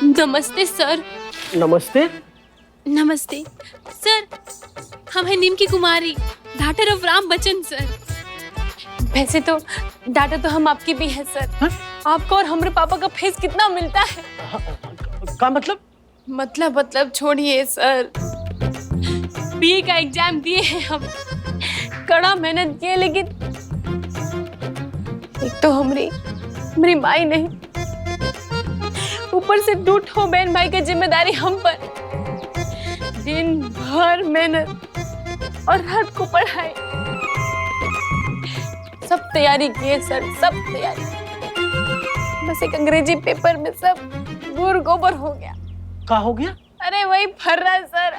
नमस्ते सर। नमस्ते। नमस्ते सर, हम हैं नीम की कुमारी, daughter of Ram Bachchan sir. वैसे तो डाटा तो हम आपकी भी है सर। हा? आपका और हमारे पापा का फेस कितना मिलता है। का मतलब? मतलब छोड़िए सर। बीए का एग्जाम दिए हैं हम, कड़ा मेहनत किए, लेकिन एक तो हमारी माई नहीं, ऊपर से दो ठो बहन भाई की जिम्मेदारी हम पर। दिन भर मेहनत और रात को पढ़ाई, सब तैयारी किए सर, सब तैयारी। बस एक अंग्रेजी पेपर में सब गुर गोबर हो गया। का हो गया? अरे वही फर्रा सर।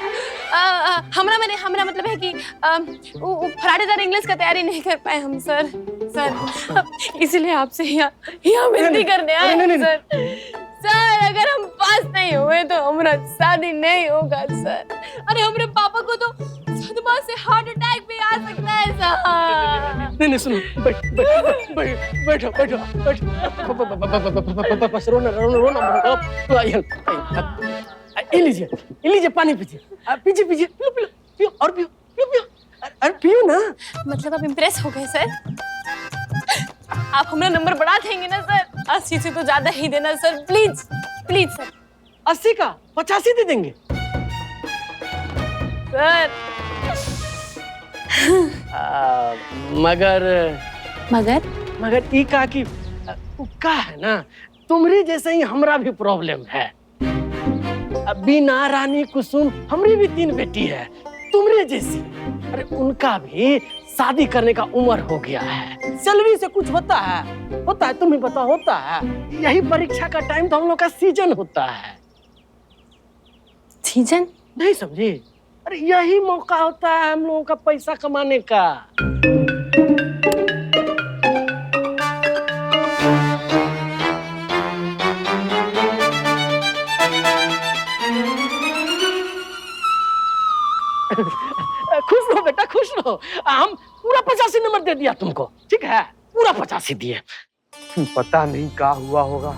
हमरा मतलब है कि फराटेदार इंग्लिश का तैयारी नहीं कर पाए हम सर। इसलिए आपसे यहाँ विनती करने आए हैं सर। सर अगर हम पास नहीं हुए तो हमारा शादी नहीं होगा सर। अरे हमारे पापा को तो सदमा से हार्ट अटैक भी आ सकता है सर। नहीं सुनो, बैठो बस रोना। ये लीजिए पानी पीजिए, पियो और पियो। अरे पियो ना। मतलब आप इम्प्रेस हो गए सर? आप हमारा नंबर बढ़ा देंगे ना सर? 80 से तो ज्यादा ही देना सर, प्लीज सर। 80 का 85 दे देंगे सर। मगर ई का की का है ना, तुम्हारी जैसे ही हमरा भी प्रॉब्लम है। बीना, रानी, कुसुम, हमारी भी 3 बेटी है तुम्हारे जैसी। अरे उनका भी शादी करने का उम्र हो गया है। सैलरी से कुछ होता है, तुम्हें पता होता है। यही परीक्षा का टाइम तो हम लोग का सीजन होता है। सीजन? नहीं समझे? अरे यही मौका होता है हम लोगों का पैसा कमाने का। खुश रहो बेटा, खुश रहो। हम पूरा 85 नंबर दे दिया तुमको, ठीक है? पूरा 85 दिए। पता नहीं क्या हुआ होगा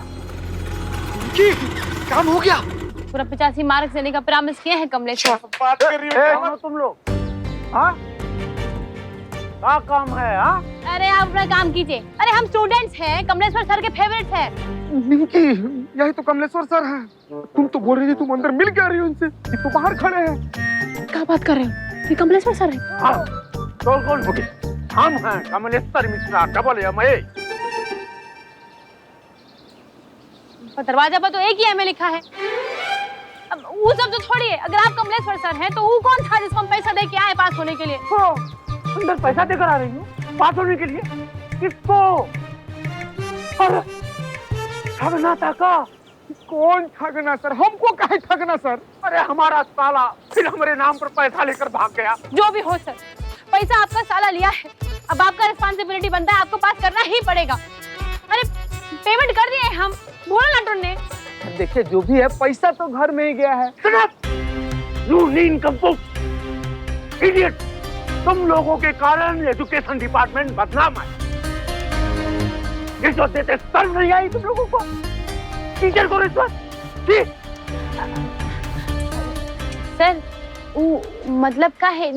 कि काम हो गया। पूरा 85 मार्क्स देने का प्रॉमिस किए हैं कमलेश। बात कर रही हो तुम लोग? हाँ, क्या काम है? हाँ, अरे आप अपना काम कीजिए। अरे हम स्टूडेंट्स हैं, कमलेश्वर सर के फेवरेट्स हैं। निमकी, यही तो कमलेश्वर सर हैं। तुम तो बोल रही थी तुम अंदर मिल क्या रही हो उनसे? ये तो बाहर खड़े हैं। क्या बात कर रहे हो? ये कमलेश्वर सर है? हाँ, कौन हो गए? हम हैं कमलेश्वर मिश्रा, डबल MA। दरवाजा पर तो एक ही MA लिखा है। अब वो सब तो छोड़िए, अगर आप कमलेश्वर सर हैं तो वो कौन था जिसको हम पैसा दे के आए पास होने के लिए? अंदर पैसा देकर आ रही हूँ पास होने के लिए? किसको? अरे ठगना था का? कौन ठगना सर? हमको काहे ठगना सर? अरे हमारा साला फिर हमारे नाम पर पैसा लेकर भाग गया। जो भी हो सर, पैसा आपका साला लिया है, अब आपका रिस्पॉन्सिबिलिटी बनता है, आपको पास करना ही पड़ेगा। अरे पेमेंट कर दिए हम, बोला ना टुन्ने। देखिए जो भी है पैसा तो घर में ही गया है। You nincompoop, idiot! तुम लोगों के कारण एजुकेशन डिपार्टमेंट बदनाम है। रिश्वत देते शर्म नहीं आई तुम लोगों को? टीचर को रिश्वत दी? सर वो मतलब का है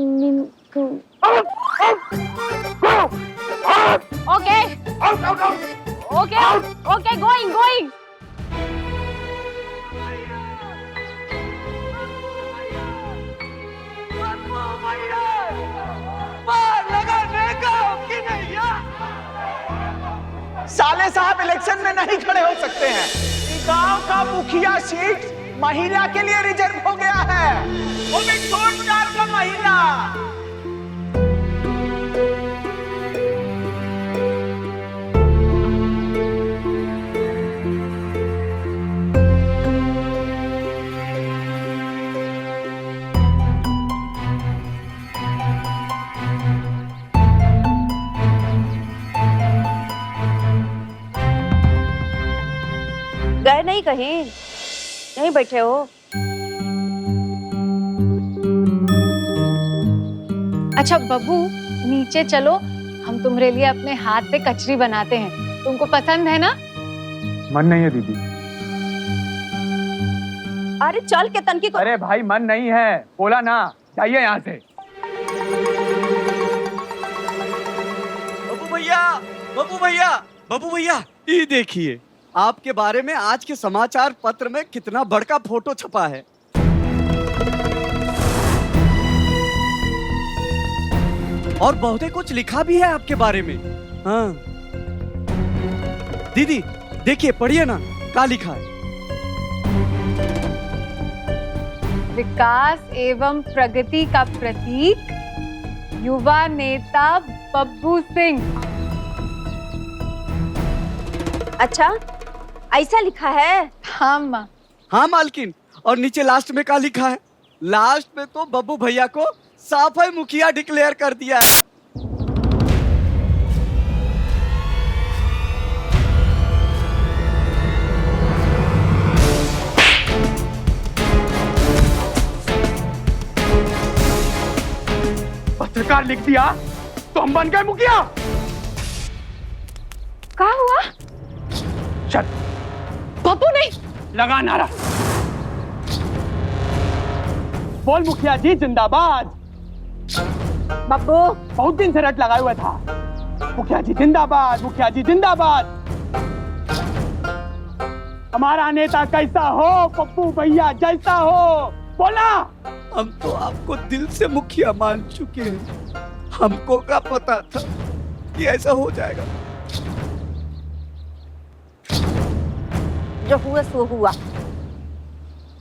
ओके गोइंग। साले साहब इलेक्शन में नहीं खड़े हो सकते हैं। गांव का मुखिया सीट महिला के लिए रिजर्व हो गया है, वो भी छोट जात का महिला। गए नहीं कहीं, यहीं बैठे हो? अच्छा बब्बू, नीचे चलो, हम तुम्हारे लिए अपने हाथ पे कचरी बनाते हैं, तुमको पसंद है ना? मन नहीं है दीदी। अरे चल के तनकी को। अरे भाई मन नहीं है, बोला ना, जाइए यहाँ से। बब्बू भैया, बब्बू भैया, बब्बू भैया, ये देखिए आपके बारे में आज के समाचार पत्र में कितना बड़का फोटो छपा है। और बहुत ही कुछ लिखा भी है आपके बारे में। हाँ दीदी देखिए, पढ़िए ना, क्या लिखा है। विकास एवं प्रगति का प्रतीक, युवा नेता बब्बू सिंह। अच्छा ऐसा लिखा है? हाँ माँ। हाँ मालकिन, और नीचे लास्ट में क्या लिखा है? लास्ट में तो बब्बू भैया को साफ है मुखिया डिक्लेयर कर दिया है। पत्रकार लिख दिया तो हम बन गए मुखिया। क्या हुआ? चल पप्पू नहीं। लगा नारा, बोल मुखिया जी जिंदाबाद। बब्बू बहुत दिन से रट लगाए हुआ था, मुखिया जी जिंदाबाद, मुखिया जी जिंदाबाद। हमारा नेता कैसा हो, पप्पू भैया जैसा हो, बोला। हम तो आपको दिल से मुखिया मान चुके हैं, हमको क्या पता था कि ऐसा हो जाएगा। जो हुआ सो हुआ,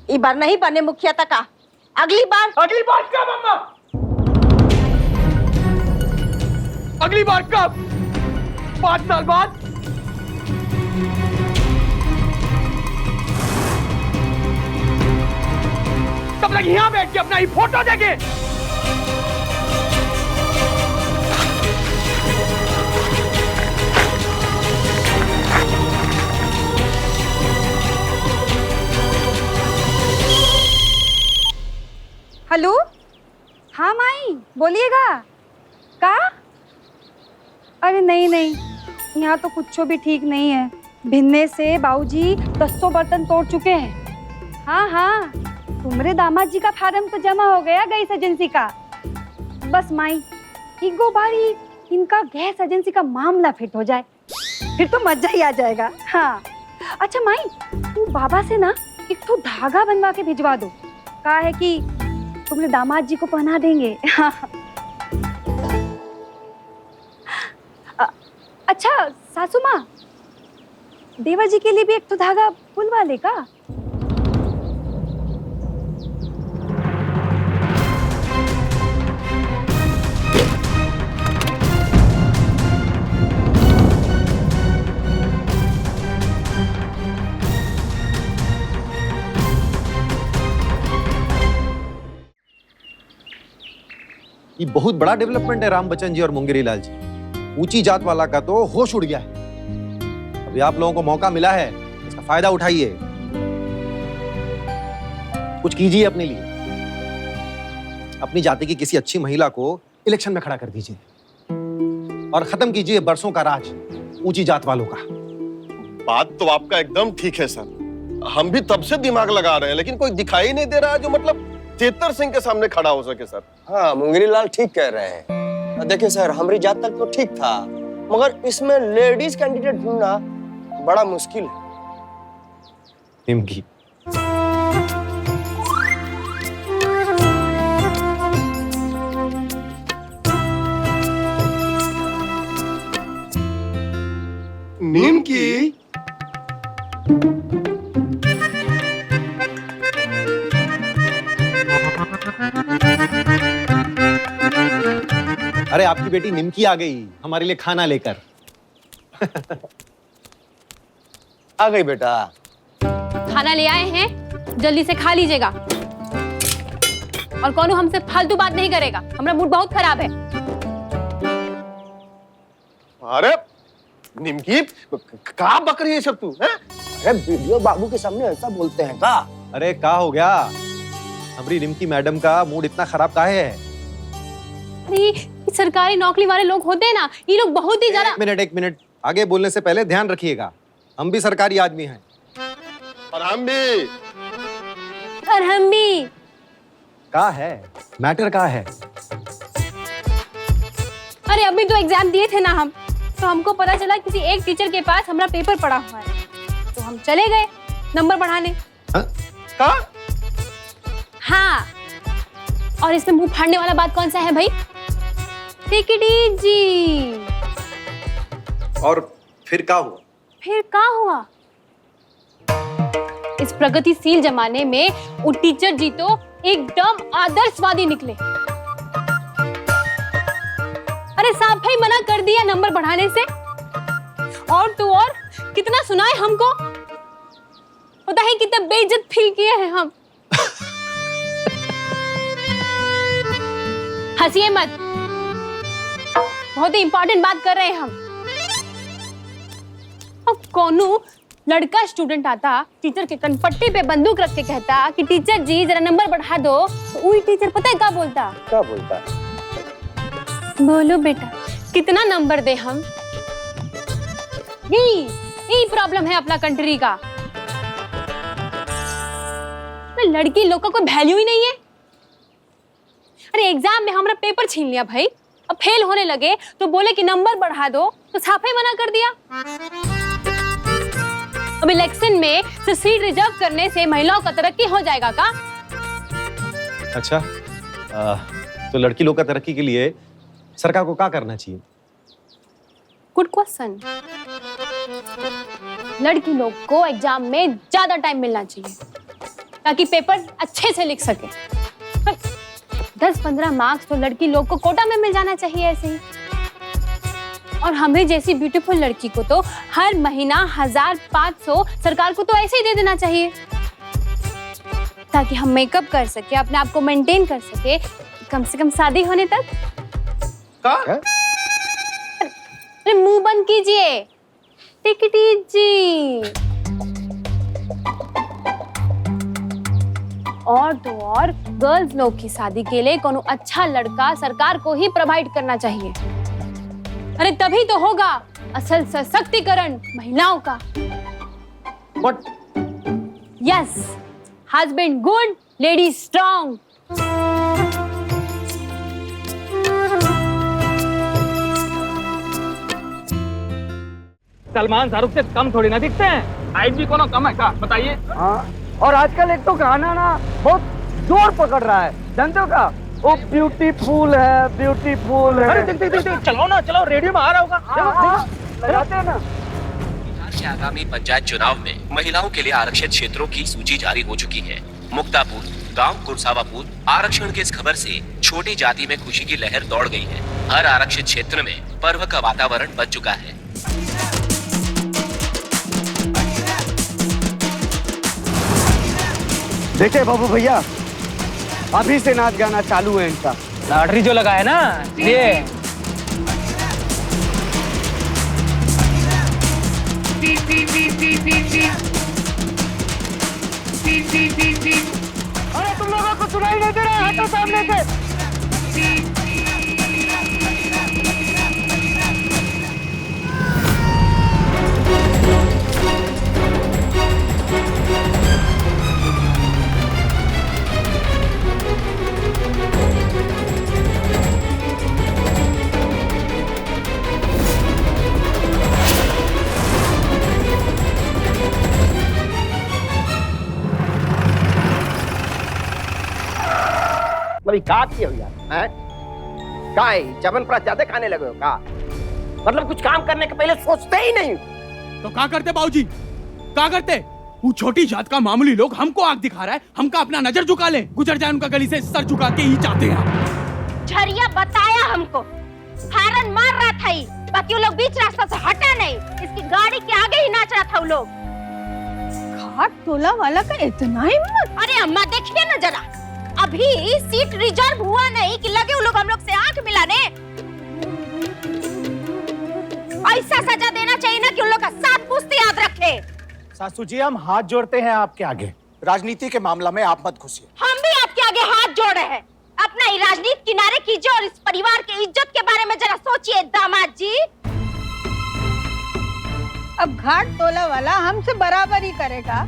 इस बार नहीं बने मुखिया तक का, अगली बार। अगली बार कब अम्मा? अगली बार कब? 5 साल बाद? तब तक यहां बैठ के अपना ही फोटो देखे। हेलो, हाँ माई बोलिएगा। का? अरे नहीं नहीं, यहाँ तो कुछ भी ठीक नहीं है। भिन्ने से बाबूजी 10 बर्तन तोड़ चुके हैं। हाँ हाँ, तुम्हारे दामाद जी का फार्म तो जमा हो गया गैस एजेंसी का। बस माई इगो बारी इनका गैस एजेंसी का मामला फिट हो जाए, फिर तो मजा ही आ जाएगा। हाँ अच्छा माई, तू बाबा से ना एक तो धागा बनवा के भिजवा दो। कहा है कि तुम्हारे दामाद जी को पहना देंगे। हाँ। अच्छा सासू माँ, देवर जी के लिए भी एक तो धागा बुलवा ले का। ये बहुत बड़ा डेवलपमेंट है राम बच्चन जी और मुंगेरी लाल जी। ऊंची जात वाला का तो होश उड़ गया है। अभी आप लोगों को मौका मिला है, इसका फायदा उठाइए, कुछ कीजिए अपने लिए। अपनी जाति की किसी अच्छी महिला को इलेक्शन में खड़ा कर दीजिए और खत्म कीजिए बरसों का राज ऊंची जात वालों का। बात तो आपका एकदम ठीक है सर, हम भी तब से दिमाग लगा रहे हैं, लेकिन कोई दिखाई नहीं दे रहा है जो मतलब चेतर सिंह के सामने खड़ा हो सके सर। हाँ मुंगेरी लाल ठीक कह रहे हैं। देखिए सर, हमारी जात तक तो ठीक था, मगर इसमें लेडीज कैंडिडेट ढूंढना बड़ा मुश्किल है। निमकी निमकी अरे आपकी बेटी निमकी आ गई हमारे लिए खाना लेकर। आ गई बेटा। खाना ले आए हैं, जल्दी से खा लीजिएगा। और कौन हमसे फालतू बात नहीं करेगा, हमारा मूड बहुत खराब है। अरे निमकी का बक रही है सब तू? अरे वीडियो बाबू के सामने ऐसा बोलते हैं का? अरे क्या हो गया, हमारी निमकी मैडम का मूड इतना खराब काहे है? अरे सरकारी नौकरी वाले लोग होते हैं ना, ये लोग बहुत ही ज्यादा। एक मिनट, आगे बोलने से पहले ध्यान रखिएगा, हम भी सरकारी आदमी हैं। और हम भी। और हम भी। का है मैटर का है? अरे अभी तो एग्जाम दिए थे ना हम, तो हमको पता चला किसी एक टीचर के पास हमारा पेपर पड़ा हुआ है, तो हम चले गए नंबर बढ़ाने। का? हाँ, और इसमें मुंह फाड़ने वाला बात कौन सा है भाई? Take it easy. और फिर क्या हुआ? फिर क्या हुआ? इस प्रगतिशील जमाने में वो टीचर जी तो एकदम आदर्शवादी निकले। अरे साहब भाई मना कर दिया नंबर बढ़ाने से, और तो और कितना सुनाए हमको, पता है कितना बेइज्जत फील किए हैं हम। हंसिए मत, बहुत ही इंपॉर्टेंट बात कर रहे हैं हम। अब कौनू लड़का स्टूडेंट आता, टीचर के कनपट्टी पे बंदूक रख के कहता कि टीचर जी जरा नंबर बढ़ा दो, तो वही टीचर पता है क्या बोलता? क्या बोलता? बोलो बेटा कितना नंबर दे हम? यही प्रॉब्लम है अपना कंट्री का। लड़की लोग का कोई वैल्यू ही नहीं है। अरे एग्जाम में हमारा पेपर छीन लिया भाई, अब फेल होने लगे तो बोले कि नंबर बढ़ा दो, तो साफ ही मना कर दिया। अब इलेक्शन में सिर्फ सीट रिजर्व करने से महिलाओं का तरक्की हो जाएगा का? अच्छा, तो लड़की लोग का तरक्की के लिए सरकार को क्या करना चाहिए? Good question. लड़की लोग को एग्जाम में ज्यादा टाइम मिलना चाहिए ताकि पेपर अच्छे से लिख सके। 10-15 मार्क्स तो लड़की लोग को कोटा में मिल जाना चाहिए ऐसे ही। और हमें जैसी ब्यूटीफुल लड़की को तो हर महीना 1500 सरकार को तो ऐसे ही दे देना चाहिए, ताकि हम मेकअप कर सके, अपने आप को मेंटेन कर सके, कम से कम शादी होने तक। अरे मुंह बंद कीजिए, टेक इट इजी। और तो और गर्ल्स लोग की शादी के लिए कोनो अच्छा लड़का सरकार को ही प्रोवाइड करना चाहिए। अरे तभी तो होगा असल सशक्तिकरण महिलाओं का। What? Yes, husband good, lady strong. Salman Shahrukh से कम थोड़ी ना दिखते हैं। हाइट भी कोनो कम है क्या बताइए? हाँ, और आजकल एक तो गाना ना बहुत जोर पकड़ रहा है, जानते हो क्या? वो ब्यूटीफुल है, ब्यूटीफुल है। अरे देख चलो ना, चलो रेडियो में आ रहा होगा। देखो लगाते हैं ना। बिहार के आगामी पंचायत चुनाव में महिलाओं के लिए आरक्षित क्षेत्रों की सूची जारी हो चुकी है। मुक्तापुर, गांव कुरसावापुर आरक्षण की इस खबर से छोटी जाति में खुशी की लहर दौड़ गई है। हर आरक्षित क्षेत्र में पर्व का वातावरण बन चुका है। देखिए बाबू भैया, अभी से नाच गाना चालू है इनका। लॉटरी जो लगा है ना ये। अरे तुम लोगों को सुनाई नहीं दे रहा है? हटो सामने से। मतलब क्या किए हो यार? हैं? क्या है? च्यवनप्राश ज्यादा खाने लगे हो क्या? मतलब कुछ काम करने के पहले सोचते ही नहीं। तो क्या करते बाबूजी? क्या करते? वो छोटी जात का मामूली लोग हमको आग दिखा रहा है, हमका अपना नजर झुका ले, गुजर जाए उनका गली से सर झुका के ही चाहते हैं। झरिया बताया हमको, हारन मार रहा था ही, बाकी वो लोग बीच रास्ता से हटा नहीं, इसकी गाड़ी के आगे ही नाच रहा था वो लोग। घाट टोला वाला का इतना हिम्मत! अरे अम्मा देखिए ना जरा, अभी सीट रिजर्व हुआ नहीं कि लगे वो लोग हम लोग से आंख मिलाने। ऐसा सजा देना चाहिए ना कि उन लोग का साथ पूछते याद रखे। सासू जी, हम हाथ जोड़ते हैं आपके आगे। राजनीति के मामला में आप मत घुसिए। हम भी आपके आगे हाथ जोड़े हैं। अपना ही राजनीति किनारे कीजिए और इस परिवार के इज्जत के बारे में जरा सोचिए दामाद जी। अब घाट टोला वाला हमसे बराबर ही करेगा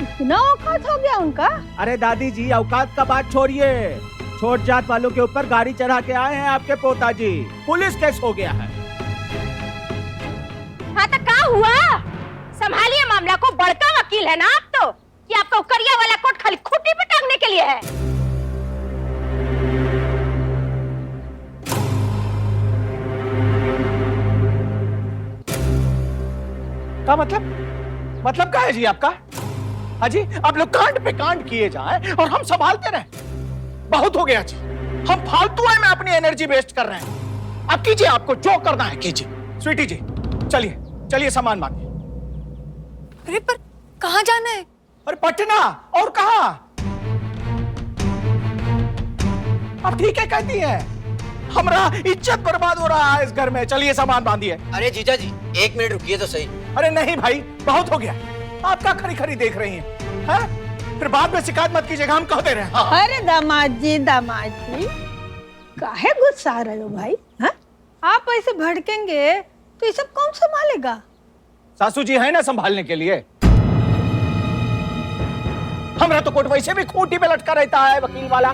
इतना औकात हो गया उनका? अरे दादी जी, औकात का बात छोड़िए, छोट जात वालों के ऊपर गाड़ी चढ़ा के आए हैं आपके पोताजी। पुलिस केस हो गया है। हाँ तो क्या हुआ? संभालिए मामला को, बड़का वकील है ना आप तो, कि आपका करिया वाला कोट खाली खूंटी पे टांगने के लिए है। का मतलब क्या है जी आपका? हाजी, आप लोग कांड पे कांड किए जाए और हम संभालते रहे। बहुत हो गया जी, हम फालतू में अपनी एनर्जी वेस्ट कर रहे हैं। अब कीजिए, आपको जो करना है कीजिए। स्वीटी जी, चलिए चलिए, सामान मांगिए। अरे पर कहाँ जाना है? अरे पटना, और कहाँ? अब ठीक है कहती है, हमारा इज्जत बर्बाद हो रहा है इस घर में। चलिए सामान बांधिए। अरे जीजा जी, 1 मिनट रुकिए तो सही। अरे नहीं भाई, बहुत हो गया। आप क्या खरी खरी देख रही हैं? हैं? फिर बाद में शिकायत मत कीजिएगा, हम कह दे रहे हैं। हाँ। अरे दामाद जी काहे गुस्सा रहे हो भाई? हाँ? आप ऐसे भड़केंगे तो ये सब कौन संभालेगा? सासू जी है ना संभालने के लिए। हमारा तो कोट वैसे भी खूंटी पे लटका रहता है वकील वाला,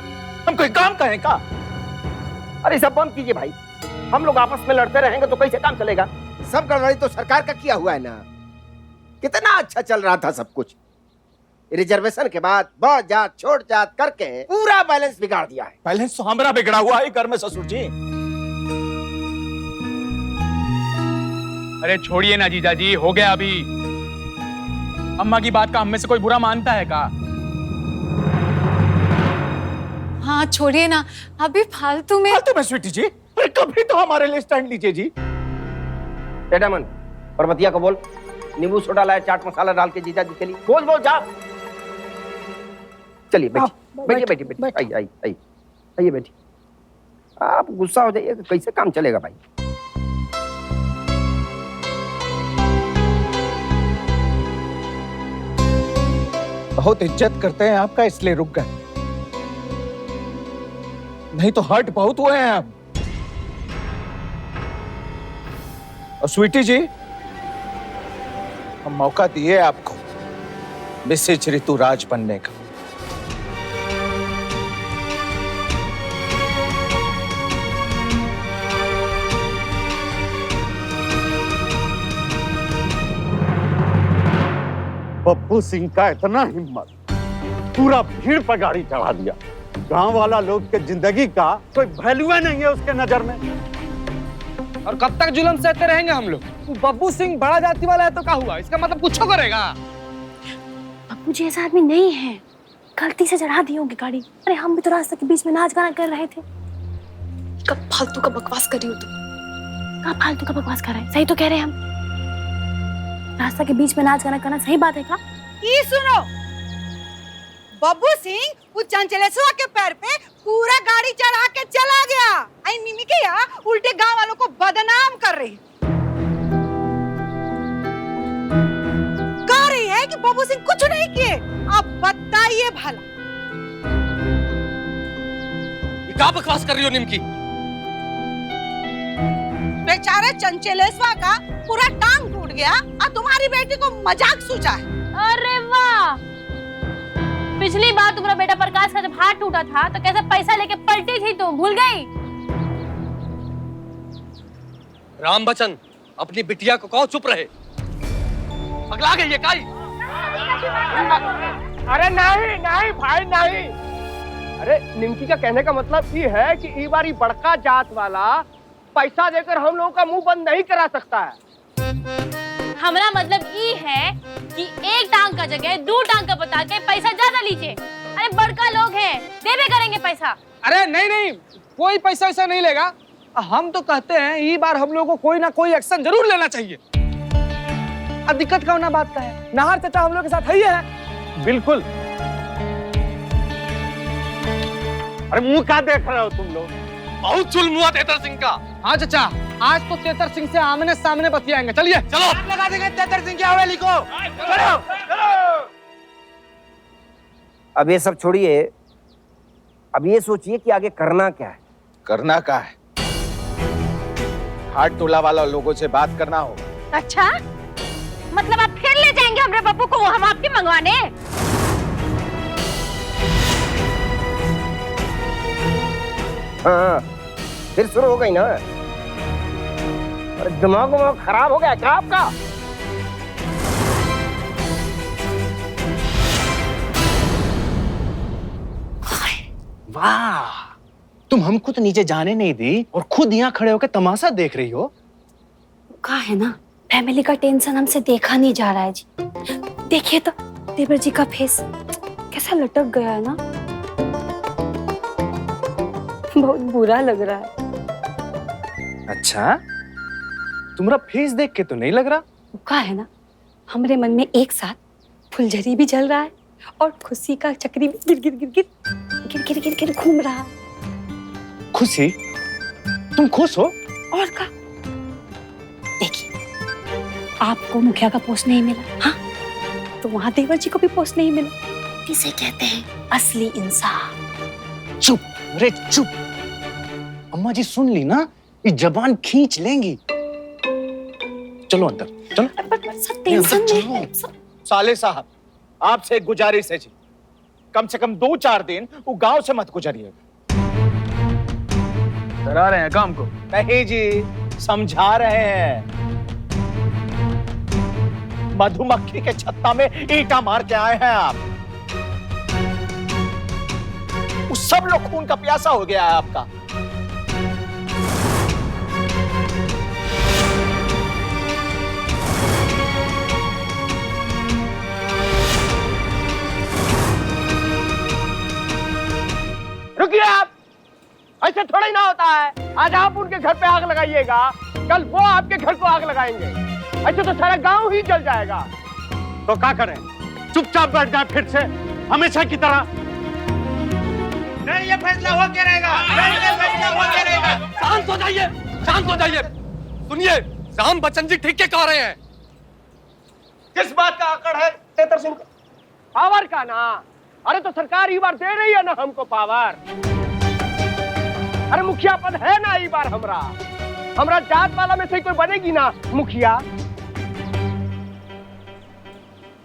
हम कोई काम करें का? अरे सब बंद कीजिए भाई, हम लोग आपस में लड़ते रहेंगे तो कैसे काम चलेगा? सब गड़बड़ी तो सरकार का किया हुआ है ना। कितना अच्छा चल रहा था सब कुछ, रिजर्वेशन के बाद बहुत जात छोड़ जात करके पूरा बैलेंस बिगाड़ दिया है। बैलेंस तो हमारा बिगड़ा हुआ है घर में ससुर जी। अरे छोड़िए ना जीजा जी, हो गया अभी। अम्मा की बात का हम में से कोई बुरा मानता है का? हाँ छोड़िए ना, अभी फालतू में स्वीटी जी, अरे कभी तो हमारे लिए स्टैंड लीजिए जी। मन पर्वतिया को बोल, नींबू सोडा लाए, चाट मसाला डाल के जीजा जी के लिए। बोल जा। चलिए बैठिए, आइए बैठिए। आप गुस्सा हो जाइए, कैसे काम चलेगा भाई? बहुत इज्जत करते हैं आपका, इसलिए रुक गए, नहीं तो हर्ट बहुत हुए हैं आप। और स्वीटी जी, हम मौका दिए आपको मिसेज ऋतुराज बनने का। पप्पू सिंह का इतना हिम्मत, पूरा भीड़ पर गाड़ी चढ़ा दिया। गांव वाला लोग के जिंदगी का कोई वैल्यू नहीं है उसके नजर में। और कब तक जुल्म सहते रहेंगे हम लोग? बब्बू सिंह बड़ा जाति वाला है तो क्या हुआ? इसका मतलब कुछ करेगा। बब्बू जी ऐसा आदमी नहीं है, गलती से चढ़ा दी होगी गाड़ी। अरे हम भी तो रास्ते के बीच में नाच गाना कर रहे थे। कब फालतू का बकवास कर रही हो तुम? कहाँ फालतू का बकवास कर रहे हैं? सही तो कह रहे हैं हम। रास्ता के बीच में नाच गाना करना सही बात है का? ये सुनो, बब्बू सिंह वो चंचलेश्वर के पैर पे पूरा गाड़ी चढ़ा के चला गया। आई मिमी के यहाँ उल्टे गांव वालों को बदनाम कर रही है कि बब्बू सिंह कुछ नहीं किए। आप बताइए भला। क्या बकवास कर रही हो निमकी? बेचारे चंचलेश्वर का पूरा टांग टूट गया और तुम्हारी बेटी को मजाक सूझा है। अरे वाह, पिछली बार तुम्हारा बेटा प्रकाश का जब हाथ टूटा था तो कैसे पैसा लेके पलटी थी, तो भूल गई? राम बच्चन, अपनी बिटिया को कहो चुप रहे। पगला गई है काई? अरे नहीं भाई नहीं। अरे निमकी का कहने का मतलब ये है कि ई बारी बड़का जात वाला पैसा देकर हम लोगों का मुंह बंद नहीं करा सकता है। हमारा मतलब ये है कि एक टांग का जगह दो टांग का बता के पैसा ज्यादा लीजिए। अरे बड़का लोग हैं, देवे करेंगे पैसा। अरे नहीं, कोई पैसा वैसा नहीं लेगा। हम तो कहते हैं ये बार हम लोगों को कोई ना कोई एक्शन जरूर लेना चाहिए। अब दिक्कत का होना बात का है, नाहर चाचा हम लोग के साथ है। बिल्कुल। अरे मुंह क्या देख रहे हो तुम लोग? बहुत जुल्म हुआ तेतर सिंह का। हाँ चाचा, आज तो तेतर सिंह से आमने सामने बतियाएंगे। चलिए चलो, लगा देंगे तेतर सिंह की हवेली को। चलो। अब ये सब छोड़िए, अब ये सोचिए कि आगे करना क्या है। करना क्या है? हाथ टोला वाला लोगों से बात करना होगा। अच्छा, मतलब आप फिर ले जाएंगे हमरे बब्बू को हम आपके मंगवाने। हाँ, फिर शुरू हो गई ना। अरे दिमाग खराब हो गया क्या आपका? वाह, तुम हमको तो नीचे जाने नहीं दी और खुद यहाँ खड़े होकर तमाशा देख रही हो। कहा है ना, फैमिली का टेंशन हमसे देखा नहीं जा रहा है जी। देखिए तो देवर जी का फेस कैसा लटक गया है ना, बहुत बुरा लग रहा है। अच्छा, तुम्हारा फेस देख के तो नहीं लग रहा। कहा है ना, हमारे मन में एक साथ फुलझड़ी भी जल रहा है और खुशी का चक्री भी गिर गिर गिर गिर गिर गिर गिर गिर घूम रहा है। खुशी, तुम खुश हो? और का देखिए, आपको मुखिया का पोस्ट नहीं मिला, हाँ, तो वहां देवर जी को भी पोस्ट नहीं मिला। इसे कहते हैं असली इंसान। चुप रे चुप, अम्मा जी सुन ली ना, ये जबान खींच लेंगी। चलो अंदर चलो। सब टेंशन में। साले साहब, आपसे एक गुजारिश है जी, कम से कम 2-4 दिन वो गांव से मत गुजरिएगा। डरा रहे हैं काम को? नहीं जी, समझा रहे हैं। मधुमक्खी के छत्ता में ईंटा मार के आए हैं आप। उस सब लोग खून का प्यासा हो गया है आपका। रुकिए आप, ऐसे थोड़ा ही ना होता है। आज आप उनके घर पे आग लगाइएगा, कल वो आपके घर को आग लगाएंगे, ऐसे तो सारा गांव ही जल जाएगा। तो क्या करें, चुपचाप बैठ जाए फिर से हमेशा की तरह? नहीं, ये फैसला हो क्या रहेगा? शांत हो जाइए, शांत हो जाइए। सुनिए, राम बच्चन जी ठीक कह रहे हैं। किस बात का आकड़ है तेतर सिंह? पावर का ना। अरे तो सरकार ई बार दे रही है ना हमको पावर। अरे मुखिया पद है ना ई बार हमरा जात वाला में से कोई बनेगी ना मुखिया।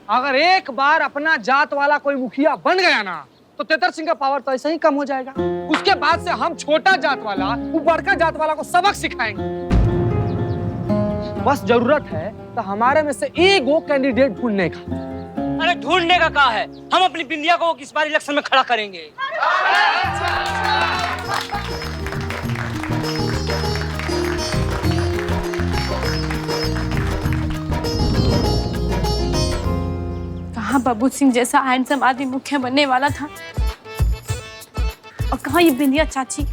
अगर एक बार अपना जात वाला कोई मुखिया बन गया ना, तो तेतर सिंह का पावर तो ऐसे ही कम हो जाएगा। उसके बाद से हम छोटा जात वाला वो बड़का जात वाला को सबक सिखाएंगे। बस जरूरत है तो हमारे में से एक वो कैंडिडेट ढूंढने का। अरे ढूंढने का कहा है, हम अपनी बिंदिया को इस बार इलेक्शन में खड़ा करेंगे। कहाँ बाबू सिंह जैसा हैंडसम आदमी मुखिया बनने वाला था, और कहाँ ये बिंदिया चाची